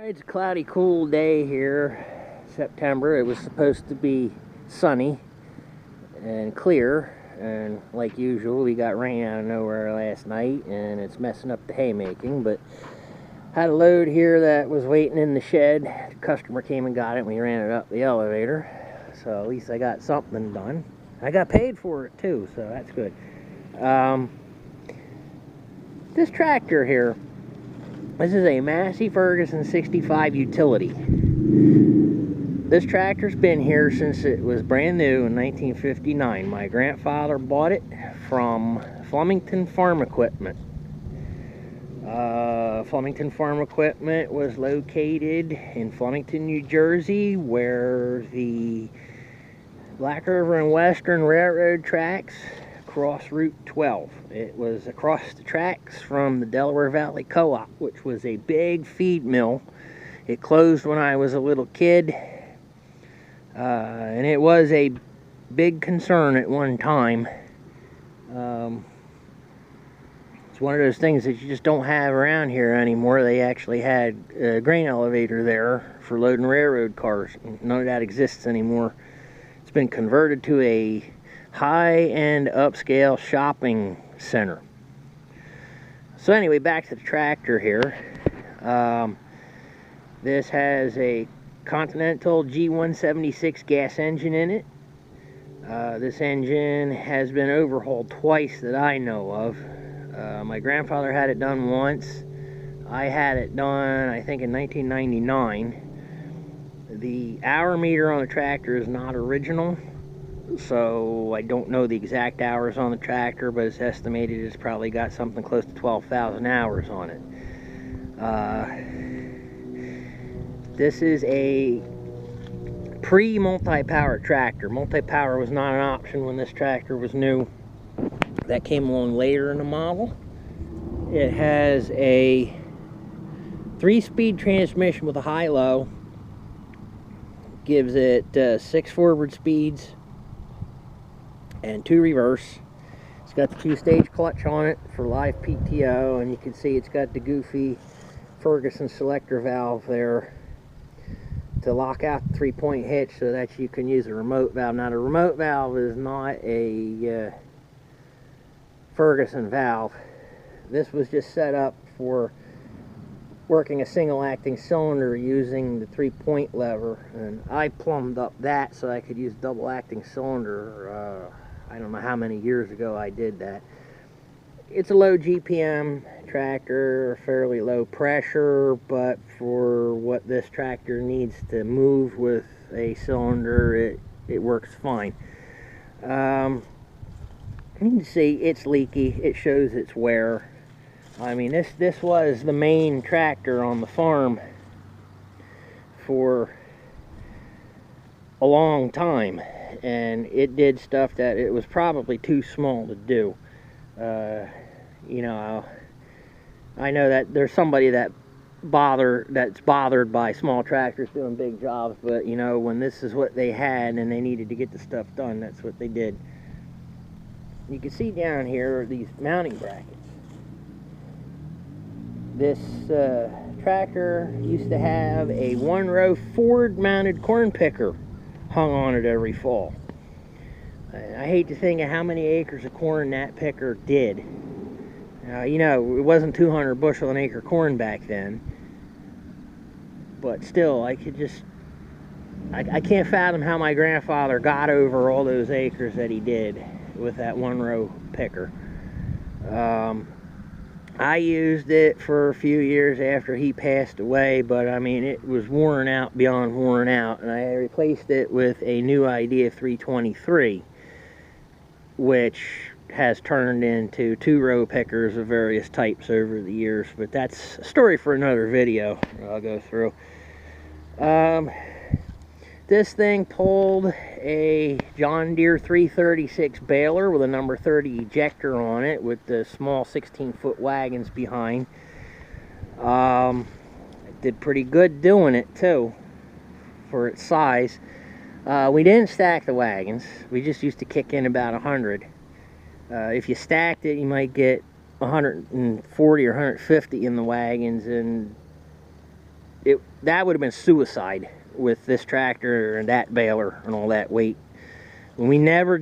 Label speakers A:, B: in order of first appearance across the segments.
A: It's a cloudy, cool day here, September. It was supposed to be sunny and clear, and like usual, we got rain out of nowhere last night, and it's messing up the haymaking. But had a load here that was waiting in the shed. The customer came and got it, and we ran it up the elevator. So at least I got something done. I got paid for it too, so that's good. This tractor here, this is a Massey Ferguson 65 utility. This tractor's been here since it was brand new in 1959. My grandfather bought it from Flemington Farm Equipment. Flemington Farm Equipment was located in Flemington, New Jersey, where the Black River and Western Railroad tracks cross Route 12. It was across the tracks from the Delaware Valley Co-op, which was a big feed mill. It closed when I was a little kid, and it was a big concern at one time. It's one of those things that you just don't have around here anymore. They actually had a grain elevator there for loading railroad cars. None of that exists anymore. It's been converted to a high-end upscale shopping center. So anyway, back to the tractor here. This has a Continental G176 gas engine in it. This engine has been overhauled twice that I know of. My grandfather had it done once. I had it done, I think, in 1999. The hour meter on the tractor is not original, so I don't know the exact hours on the tractor, but it's estimated it's probably got something close to 12,000 hours on it. This is a pre-multi-power tractor. Multi-power was not an option when this tractor was new. That came along later in the model. It has a 3-speed transmission with a high-low. Gives it 6 forward speeds and 2 reverse. It's got the 2-stage clutch on it for live PTO, and you can see it's got the goofy Ferguson selector valve there to lock out the 3-point hitch so that you can use a remote valve. Now, the remote valve is not a Ferguson valve. This was just set up for working a single acting cylinder using the 3-point lever, and I plumbed up that so I could use double acting cylinder. I don't know how many years ago I did that. It's a low GPM tractor, fairly low pressure, but for what this tractor needs to move with a cylinder, it works fine. You can see it's leaky. It shows its wear. I mean, this was the main tractor on the farm for a long time, and it did stuff that it was probably too small to do. You know, I know that there's somebody that's bothered by small tractors doing big jobs, but you know, when this is what they had and they needed to get the stuff done, that's what they did. You can see down here these mounting brackets. This tractor used to have a 1-row Ford-mounted corn picker hung on it every fall. I hate to think of how many acres of corn that picker did. You know, it wasn't 200 bushel an acre corn back then, but still, I can't fathom how my grandfather got over all those acres that he did with that 1-row picker. I used it for a few years after he passed away, but I mean, it was worn out beyond worn out, and I replaced it with a new Idea 323, which has turned into 2-row pickers of various types over the years, but that's a story for another video I'll go through. This thing pulled a John Deere 336 baler with a number 30 ejector on it with the small 16-foot wagons behind. It did pretty good doing it too for its size. We didn't stack the wagons. We just used to kick in about 100. If you stacked it, you might get 140 or 150 in the wagons, and that would have been suicide with this tractor and that baler and all that weight. We never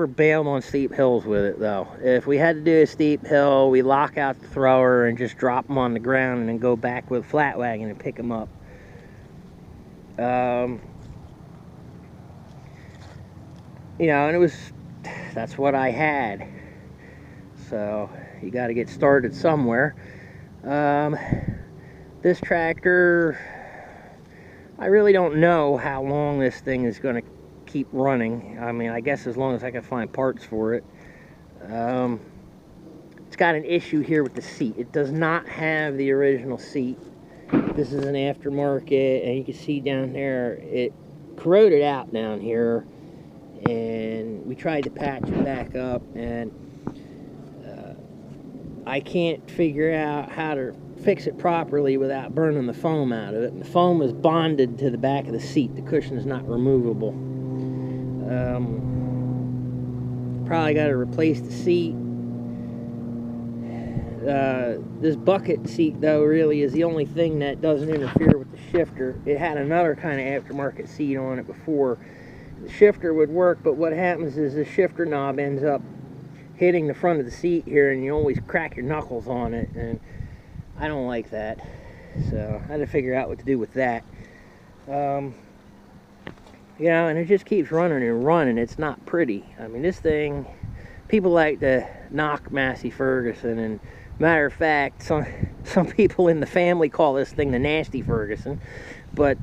A: bailed on steep hills with it though. If we had to do a steep hill, we lock out the thrower and just drop them on the ground and then go back with a flat wagon and pick them up. You know, and that's what I had. So you got to get started somewhere. This tractor, I really don't know how long this thing is going to keep running. I mean, I guess as long as I can find parts for it. It's got an issue here with the seat. It does not have the original seat. This is an aftermarket, and you can see down there it corroded out down here, and we tried to patch it back up, and I can't figure out how to fix it properly without burning the foam out of it. And the foam is bonded to the back of the seat. The cushion is not removable. Probably got to replace the seat. This bucket seat though really is the only thing that doesn't interfere with the shifter. It had another kind of aftermarket seat on it before. The shifter would work, but what happens is the shifter knob ends up hitting the front of the seat here, and you always crack your knuckles on it, and I don't like that. So I had to figure out what to do with that. You know, and it just keeps running and running. It's not pretty. I mean, this thing, people like to knock Massey Ferguson, and matter of fact, some people in the family call this thing the Nasty Ferguson. But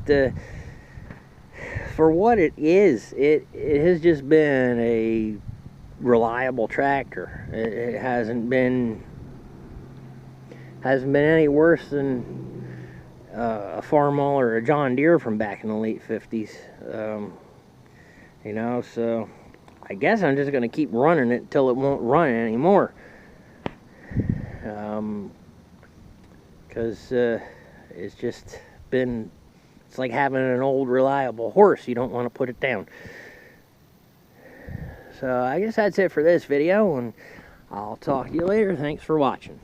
A: for what it is, it has just been a reliable tractor. It hasn't been any worse than a Farmall or a John Deere from back in the late 50s. You know, so I guess I'm just going to keep running it until it won't run anymore. Because it's just been, it's like having an old reliable horse. You don't want to put it down. So I guess that's it for this video, and I'll talk to you later. Thanks for watching.